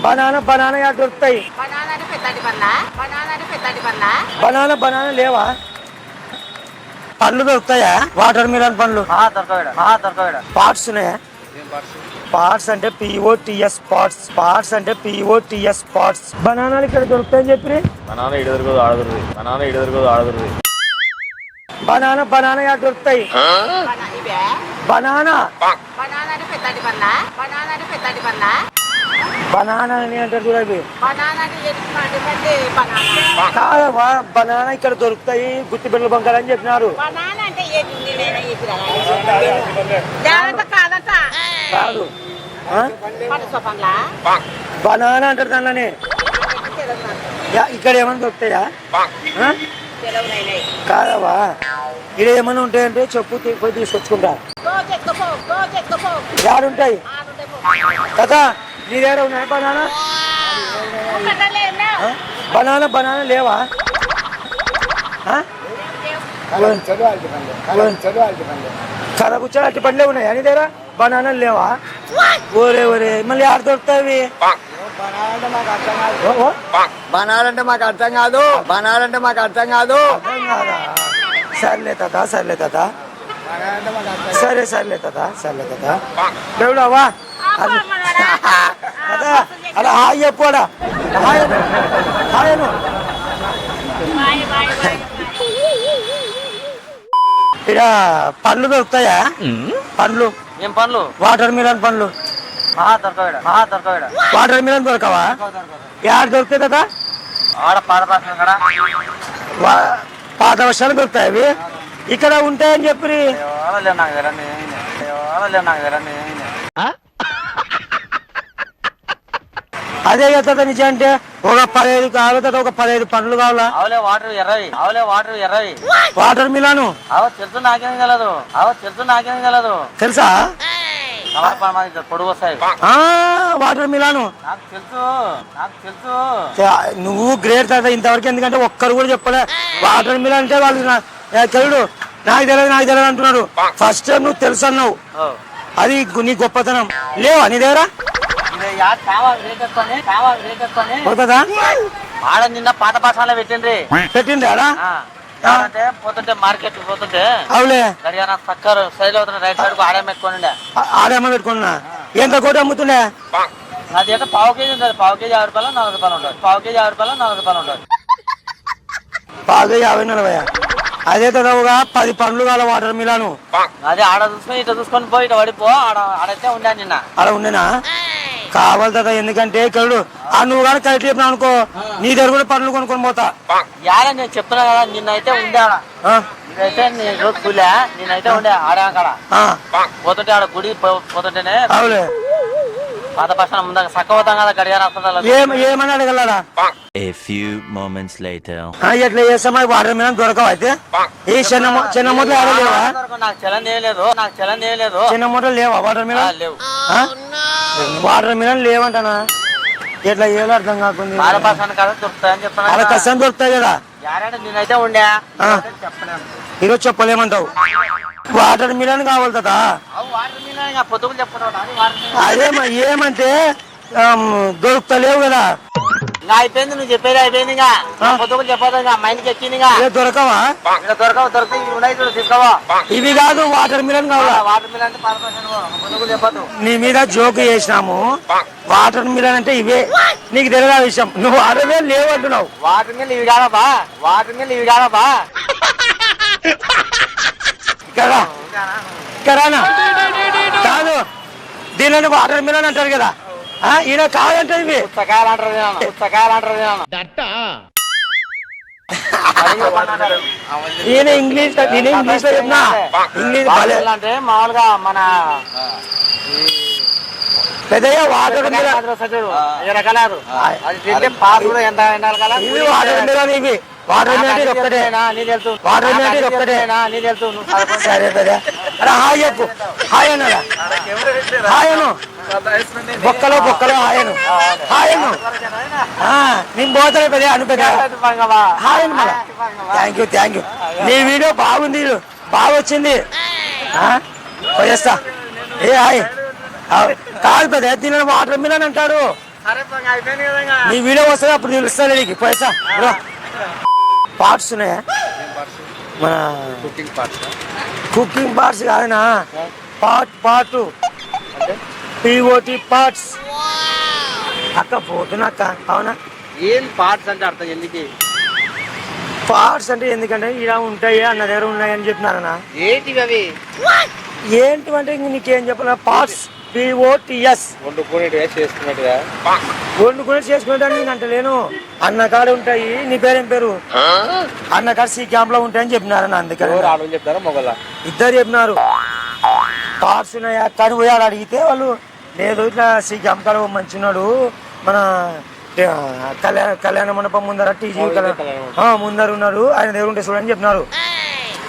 Banana banana add దొరుకుతాయి. Banana banana లేవా? పండ్లు దొరుకుతాయా? వాటర్ మిలన్ పండ్లు పార్ట్స్ ఉన్నాయా? పార్ట్స్ అంటే POTS పార్ట్స్. పార్ట్స్ అంటే POTS పార్ట్స్. బనానాలు ఇక్కడ దొరుకుతాయని చెప్పి బనానా బనానా యాడ్ దొరుకుతాయి. బనానా బనానా అని అంటారు చూడ. కాదమ్మా, బనానా ఇక్కడ దొరుకుతాయి గుత్తి బిళ్ళ బంగారు అని చెప్పినారు. కాదు, బనానా అంటారు దాన్ని. ఇక్కడ ఏమైనా దొరుకుతాయా? కాదవా, ఇక్కడ ఏమైనా ఉంటాయంటే చెప్పు, పోయి తీసుకొచ్చుకుంటా. యాడుంటాయి కదా? నీ దగ్గర ఉన్నాయా బనానా? బనానా బనానా లేవా? కథ కూర్చొని అట్టి పండ్లే ఉన్నాయా నీ దగ్గర? బనానాలు లేవా? ఓరే ఓరే, మళ్ళీ ఆడ దొరుకుతాయి. బనాలంటే మాకు అర్థం కాదు. బనాలంటే మాకు అర్థం కాదు. సర్లే తాత, సర్లే తాత, సరే సర్లే తాత, సర్లే తాత. దేవుడావా కదా? అలా హాయ్ చెప్పాడా? హాయను ఇక పండ్లు దొరుకుతాయా? పండ్లు ఏం పండ్లు? వాటర్ మిలన్ పండ్లు. వాటర్ మిలన్ దొరకవా? యాడ దొరుకుతాయి కదా? పాత వర్షాలు దొరుకుతాయి అవి. ఇక్కడ ఉంటాయని చెప్పి అదే కదా నిజం. అంటే ఒక 15 కావాలి కదా, ఒక 15 పండ్లు కావాలా? వాటర్ మిలాను తెలుసా? పొడుగు వస్తాయి. వాటర్ మిలాను నువ్వు గ్రేట్ కదా. ఇంతవరకు ఎందుకంటే ఒక్కరు కూడా చెప్పలే వాటర్ మిలాన్ అంటే. వాళ్ళు తెలుడు నాకు తెలియదు అంటున్నారు. ఫస్ట్ టైం నువ్వు తెలుసు అన్నావు. అది నీ గొప్పతనం. లేవా నీ దగ్గర? ఆడ నిన్న పాత పాఠశాల పెట్టిండ్రి ఆడ పోతుంటే మార్కెట్ పోతుంటే అవులే చక్కర్ సైడ్ అవుతున్నా రైట్ సైడ్ ఆడేమ పెట్టుకోండి. ఆడేమ పెట్టుకున్నా. ఎంత కోటి అమ్ముతుండే? అది అయితే పావు కేజీ ఉంటుంది. పావు కేజీ 50 రూపాయలు 40 రూపాయలు ఉంటుంది. పావు కేజీ 50 రూపాయలు 40 రూపాయలు ఉంటుంది. పావు కేజీ 50-40. అదే తదవుగా 10 పండ్లు కాల వాటర్ మిలాను. అదే ఆడ చూసుకొని ఇట్లా చూసుకొని పోయి ఇట్లా పడిపో. ఆడైతే ఉండే నిన్న. ఆడ ఉండేనా? కావాలి కదా. ఎందుకంటే ఇక్కడ నువ్వు కానీ కరెక్ట్ చెప్పినా అనుకో, నీ దగ్గర కూడా పండ్లు కొనుక్కొని పోతా. యాడ నేను చెప్తున్నా కదా, నిన్నైతే ఉండే ఆడ. నేనైతే నేను రోజు కూలే. నేనైతే ఉండే ఆడే అక్కడ పోతుంటే ఆడ గుడి పోతుంటేనే అవులే పాత పక్షాల ముందు చక్క పోతాం కదా గడియార. ఏమని అడగలరా? A few moments later. ఎట్లా చేస్తామా? వాటర్ మిలన్ దొరకవు అయితే? ఏ చిన్న మూటలు ఆడలేవా? నాకు చలం చేయలేదు. చిన్న మూటలు లేవా వాటర్ మిలన్? లేవు. వాటర్ మిలన్ లేవంటానా? ఎట్లా ఏదో అర్థం కాకుండా పాత పక్షాల కదా దొరుకుతాయని చెప్తున్నా. అలా కష్టం దొరుకుతాయి కదా. నేనైతే ఉండే ఈరోజు చెప్పలేమంటావు. వాటర్ మిలన్ కావాలి కదా. పొద్దుకు చెప్పుకుంటా. అదే ఏమంటే దొరుకుతలేవు కదా. అయిపోయింది, నువ్వు చెప్పేది అయిపోయింది. ఇంకా పొద్దుకు చెప్పదు. మైండ్కి ఎక్కింది. దొరకవా? దొరకవు తీసుకోవా. ఇవి కాదు, వాటర్ మిలన్ కావాలా? వాటర్ మిలన్ అంటే పొద్దుకు చెప్పదు. నీ మీద జోక్ చేసినాము. వాటర్ మిలన్ అంటే ఇవే. నీకు తెలియదు ఆ విషయం. నువ్వు అరవే లేవు అంటున్నావు. వాటర్ మిల్ ఇవి కాదబ్బా. కరానా కాదు, దీనిని వాటర్ మిలన్ అంటారు కదా. ఈయన కాదంటే ఇవి పుస్తకాలు అంటారు. ఈయన ఇంగ్లీష్ లో చెప్పినా. ఇంగ్లీష్ అంటే మామూలుగా మన పెద్దయ్య వాటర్ మిలన్ రకాలేదు. అది తింటే పాలు కూడా ఎంత ఎండాలి కదా. ఇవి వాటర్ మిలన్. ఇవి వాటర్ మిలన్ ఒక్కటే. వాటర్ మిలన్ ఒక్కటే. సరే పెద్ద హాయ్ చెప్పు. హాయ్ అన్నారా? హాయ్ అను. బొక్కలో హాయను. హాయను నేను పోతాను పెద్ద అను. పెద్ద హాయను. మళ్ళా థ్యాంక్ యూ. నీ వీడియో బాగుంది, బాగా వచ్చింది. పోయేస్తా. ఏ హాయ్ కాదు పెద్ద. దీనిని వాటర్ మిలన్ అంటాడు. నీ వీడియో వస్తుంది అప్పుడు తెలుస్తుంది నీకు పైసా పార్ట్స్ ఉన్నాయా మన కుకింగ్ పార్ట్స్ కాదనా పార్ట్ పిఓటి పార్ట్స్ అక్క పోతున్నా అక్క అవునా ఏం పార్ట్స్ అంటే అర్థం ఎందుకు పార్ట్స్ అంటే ఎందుకంటే ఇలా ఉంటాయి అన్న దగ్గర ఉన్నాయని చెప్పినారనా ఏంటివి అవి ఏంటివంటే ఇంక నీకేం చెప్పాల పార్ట్స్ పిఓటిఎస్ వండుకుని చేసుకునేదాన్ని నేను అంటలేను అన్న కాడ ఉంటాయి నీ పేరేం పేరు అన్న కాడ సి క్యాంప్ లో ఉంటాయని చెప్పినారన్న అందుకని చెప్తారా మొగల ఇద్దరు చెప్పినారు పార్ట్స్ ఉన్నాయా కానీ పోయాడు అడిగితే వాళ్ళు లేదు ఇట్లా సి క్యాంప్ కాడ మంచున్నాడు మన కళ్యాణ మండపం ముందర టీజీ ముందర ఉన్నాడు ఆయన దగ్గర ఉంటే చూడని చెప్పినారు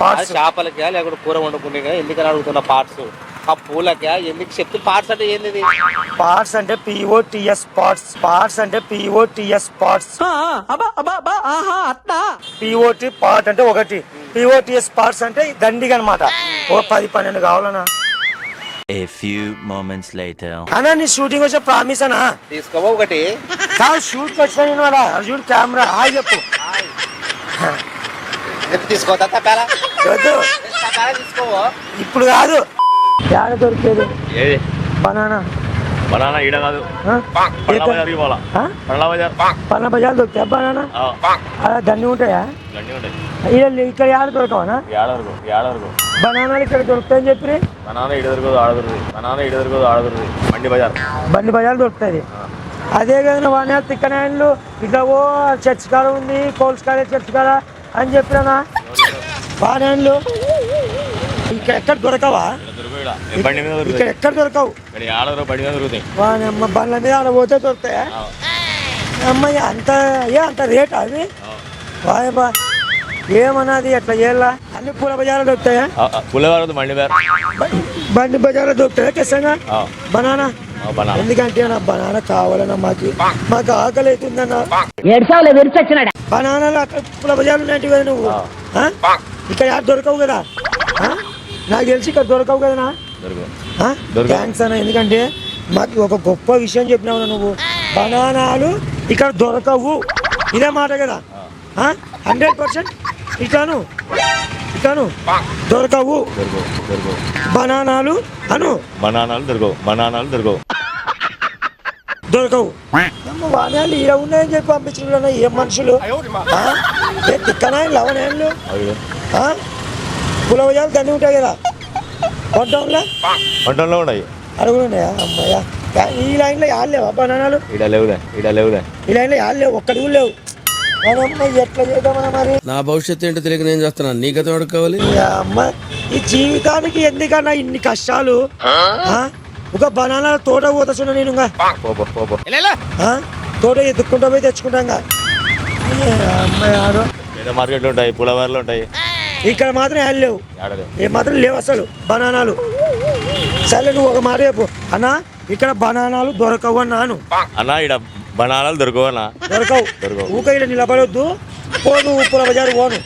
పార్ట్స్ చేపలకి లేకపోతే కూర వండుకునే ఎందుకని అడుగుతున్న పార్ట్స్ ఆ పూలకి ఎందుకు చెప్తే పార్ట్స్ అంటే ఏంది పార్ట్స్ అంటే పిఓటిఎస్ పార్ట్స్ అంటే పిఓటిఎస్ పార్ట్స్ పిఓటి పార్ట్ అంటే ఒకటి పిఓటిఎస్ పార్ట్స్ అంటే దండిగా అనమాట ఓ 10-12 కావాలనా A few moments later. అన్నా నీ షూటింగ్ వచ్చే ప్రామిస్ అనా తీసుకోవా ఒకటి కాదు షూట్కి వచ్చినా నేను అలా చూడు కెమెరా హాయ్ చెప్పు తీసుకోవద్దా వద్దు తీసుకోవా ఇప్పుడు కాదు ఏడ దొరికేది ఏది బనానా బనానా ఈడ కాదు పన్న బజార్ దొరుకుతాయా బనానా అలా దండి ఉంటాయా ఇక్కడ ఏడ దొరకవనా ఏడవరకు బనానాలు ఇక్కడ దొరుకుతాయని చెప్పి బనానా ఈడ దొరకదు ఆడదొరకదు బండి బజార్ దొరుకుతుంది అదే కదా వాడిన తిక్కనాయన్లు ఇట్లా ఓ చర్చ్ కాడ ఉంది కోల్స్ కాడ చర్చ్ కాడ అని చెప్పినా వాడినాయన్లు ఇక్కడ ఎక్కడ దొరకవా బండి మీద ఇక్కడ ఎక్కడ దొరకవు బండి మీద దొరుకుతాయి వాని అమ్మ బండ్ల మీద ఆడ పోతే దొరుకుతాయా అమ్మాయి అంత రేట్ అవి వాయబా ఏమన్నది ఎట్లా చేయాలా అన్ని పూల బజార్లు దొరుకుతాయా బండి బజార్లో దొరుకుతాయా కిసంగా బనానా ఎందుకంటే నా బనానా కావాలన్నా మాకు ఆకలి అవుతుందన్నా బనానాలు అక్కడ పూల బజార్లు ఉన్నాయంటే కదా నువ్వు ఇక్కడ దొరకవు కదా నాకు తెలిసి ఇక్కడ దొరకవు కదనా థ్యాంక్స్ అన్న ఎందుకంటే మాకు ఒక గొప్ప విషయం చెప్పినావు నువ్వు బనానాలు ఇక్కడ దొరకవు ఇదే మాట కదా 100% ఇకాను దొరకవు బనానాలు దొరకవు వానాలు ఇలా ఉన్నాయని చెప్పి పంపించిన ఏం మనుషులు తిక్కనాయలు లవనాయలు పులవజాలు దండి ఉంటాయి కదా వంటంలో ఉన్నాయి అడుగులు ఉన్నాయా అమ్మాయ్యా ఈ లైన్లో లేవా బనానాలు ఈడ లేవులే ఈ లైన్లో లేవు ఒక్కడి కూడా లేవు అమ్మాయి ఎట్లా చేద్దామన్నా మరి నా భవిష్యత్తు ఏంటో తెలియక నేను చేస్తున్నాను నీ గతం ఎవరికి కావాలి అమ్మ ఈ జీవితానికి ఎందుకన్నా ఇన్ని కష్టాలు ఒక బనానా తోట పోతున్నా నేను తోట ఎత్తుక్కుంటా పోయి తెచ్చుకుంటా అమ్మాయి మార్కెట్లు ఉంటాయి పులవార్లు ఉంటాయి ఇక్కడ మాత్రం ఏం లేవు ఏ మాత్రం లేవు అసలు బనానాలు సరే నువ్వు ఒక మాట చెప్పు అన్నా ఇక్కడ బనానాలు దొరకవు అన్నాను అన్నా ఇక్కడ బనానాలు దొరకవు ఊక ఇక్కడ నిలబడొద్దు పోను పూల బజారు పోను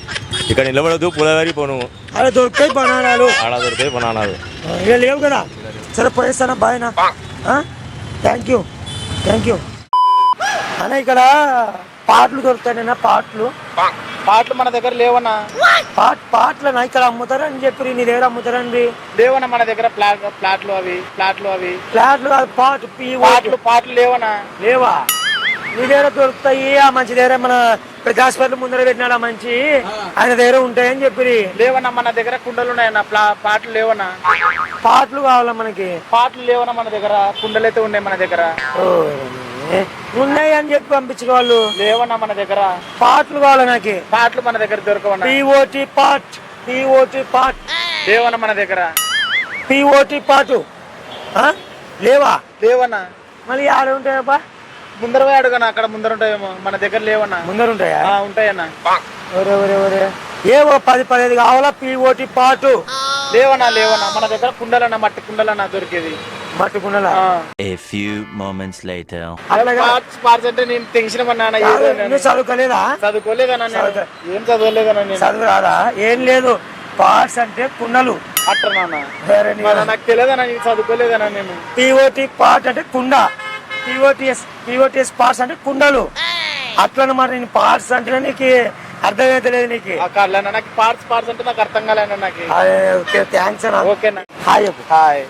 ఇక్కడ నిలబడద్దు పులవారి పోను అలా దొరుకుతాయి బనానాలు ఇక్కడ లేవు కదా సరే పోయేస్తానా బాయ్నా థ్యాంక్ యూ అన్న ఇక్కడ పాటలు దొరుకుతాయన్నా పాటలు మన దగ్గర లేవన్నా పాటలనా ఇక్కడ అమ్ముతారని చెప్పి నీ దగ్గర అమ్ముతారండి లేవన్నా మన దగ్గర ఫ్లాట్లు కాదు పాటలు లేవన్నా లేవా నీ దగ్గర దొరుకుతాయి ఆ మంచి దగ్గర మన ప్రకాశ్పర్లు ముందర పెట్టినాడు ఆ మంచి ఆయన దగ్గర ఉంటాయని చెప్పి లేవన్నా మన దగ్గర కుండలు ఉన్నాయన్న పాటలు లేవన్నా పాటలు కావాలా మనకి పాటలు లేవన్నా మన దగ్గర కుండలు అయితే ఉన్నాయి మన దగ్గర ఉన్నాయి అని చెప్పి పంపించిన వాళ్ళు లేవన్నా మన దగ్గర పాటలు కావాలా నాకు పాటలు మన దగ్గర దొరకవన్నా పిఓటి పాట్ లేవన్నా మన దగ్గర పిఓటి పాటు లేవన్నా మళ్ళీ ఆడ ఉంటాయబ్బా ముందర అడుగునా అక్కడ ముందర ఉంటాయేమో మన దగ్గర లేవన్నా ముందర ఉంటాయా ఉంటాయన్నా ఏవో 10-15 కావాలా పిఓటి పాటు లేవన్నా మన దగ్గర కుండలన్నా మట్టి కుండలన్నా దొరికేది మట్టి కుండలా A few moments later. అంటే నేను టెన్షన్ చదువుకోలేదా ఏం చదవలేదన్నా చదువు రాదా ఏం లేదు పార్ట్స్ అంటే కుండలు అట్టనా నాకు తెలియదన్నా నేను చదువుకోలేదన్నా నేను పిఓటి పార్ట్ అంటే కుండ పిఓటిఎస్ పార్ట్స్ అంటే కుండలు అట్లా మరి నేను పార్ట్స్ అంటే నీకు అర్థమైతలేదు నీకు. నాకు పార్ట్స్ అంటే నాకు అర్థం కాలేనా నాకు. ఓకే థ్యాంక్స్ అన్న. ఓకేనా. హాయ్ చెప్పు. హాయ్.